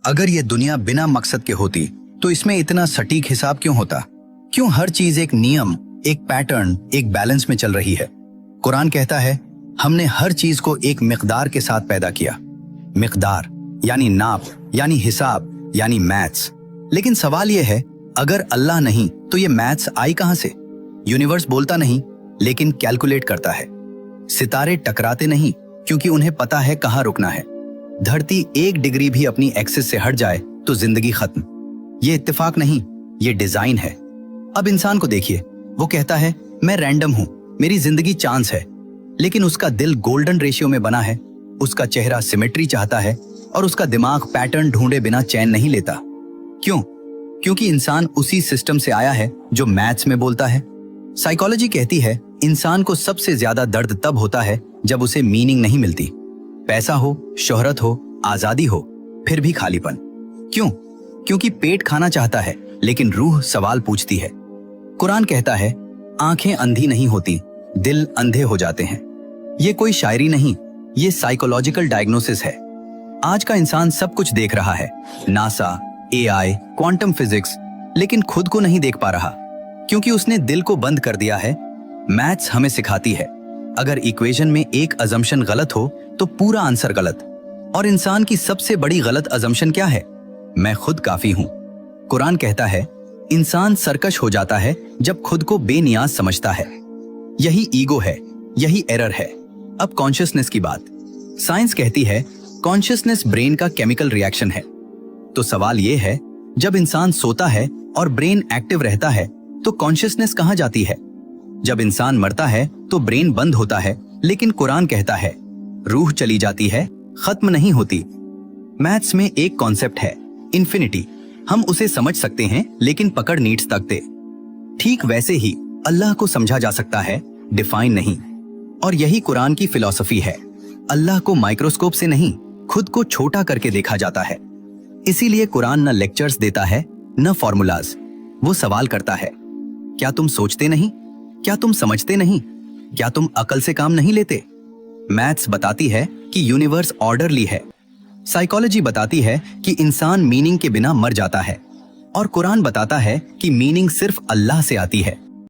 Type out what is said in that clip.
अगर ये दुनिया बिना मकसद के होती तो इसमें इतना सटीक हिसाब क्यों होता? क्यों हर चीज एक नियम, एक पैटर्न, एक बैलेंस में चल रही है? कुरान कहता है हमने हर चीज को एक मिकदार के साथ पैदा किया। मिकदार यानी नाप, यानी हिसाब, यानी मैथ्स। लेकिन सवाल यह है, अगर अल्लाह नहीं तो ये मैथ्स आई कहां से? यूनिवर्स बोलता नहीं लेकिन कैलकुलेट करता है। सितारे टकराते नहीं क्योंकि उन्हें पता है कहां रुकना है। धरती 1 डिग्री भी अपनी एक्सिस से हट जाए तो जिंदगी खत्म। ये इत्तेफाक नहीं, ये डिजाइन है। अब इंसान को देखिए, वो कहता है मैं रैंडम हूं, मेरी जिंदगी चांस है। लेकिन उसका दिल गोल्डन रेशियो में बना है, उसका चेहरा सिमेट्री चाहता है और उसका दिमाग पैटर्न ढूंढे बिना चैन नहीं लेता। क्यों? क्योंकि इंसान उसी सिस्टम से आया है जो मैथ्स में बोलता है। साइकोलॉजी कहती है इंसान को सबसे ज्यादा दर्द तब होता है जब उसे मीनिंग नहीं मिलती। पैसा हो, शोहरत हो, आजादी हो, फिर भी खालीपन। क्यों? क्योंकि पेट खाना चाहता है लेकिन रूह सवाल पूछती है। कुरान कहता है आंखें अंधी नहीं होती, दिल अंधे हो जाते हैं। ये कोई शायरी नहीं, ये साइकोलॉजिकल डायग्नोसिस है। आज का इंसान सब कुछ देख रहा है, नासा, एआई, क्वांटम फिजिक्स, लेकिन खुद को नहीं देख पा रहा क्योंकि उसने दिल को बंद कर दिया है। मैथ्स हमें सिखाती है अगर इक्वेशन में एक अजम्पशन गलत हो तो पूरा आंसर गलत। और इंसान की सबसे बड़ी गलत अजम्पशन क्या है? मैं खुद काफी हूं। कुरान कहता है इंसान सरकश हो जाता है जब खुद को बेनियाज समझता है। यही ईगो है, यही एरर है। अब कॉन्शियसनेस की बात। साइंस कहती है कॉन्शियसनेस ब्रेन का केमिकल रिएक्शन है। तो सवाल यह है, जब इंसान सोता है और ब्रेन एक्टिव रहता है तो कॉन्शियसनेस कहां जाती है? जब इंसान मरता है तो ब्रेन बंद होता है, लेकिन कुरान कहता है रूह चली जाती है, खत्म नहीं होती। मैथ्स में एक कॉन्सेप्ट है इन्फिनिटी। हम उसे समझ सकते हैं लेकिन पकड़ नीड्स तक दे। ठीक वैसे ही अल्लाह को समझा जा सकता है, डिफाइन नहीं। और यही कुरान की फिलॉसफी है। अल्लाह को माइक्रोस्कोप से नहीं, खुद को छोटा करके देखा जाता है। इसीलिए कुरान न लेक्चर्स देता है न फॉर्मूलाज। वो सवाल करता है क्या तुम सोचते नहीं? क्या तुम समझते नहीं? क्या तुम अकल से काम नहीं लेते? मैथ्स बताती है कि यूनिवर्स ऑर्डरली है। साइकोलॉजी बताती है कि इंसान मीनिंग के बिना मर जाता है। और कुरान बताता है कि मीनिंग सिर्फ अल्लाह से आती है।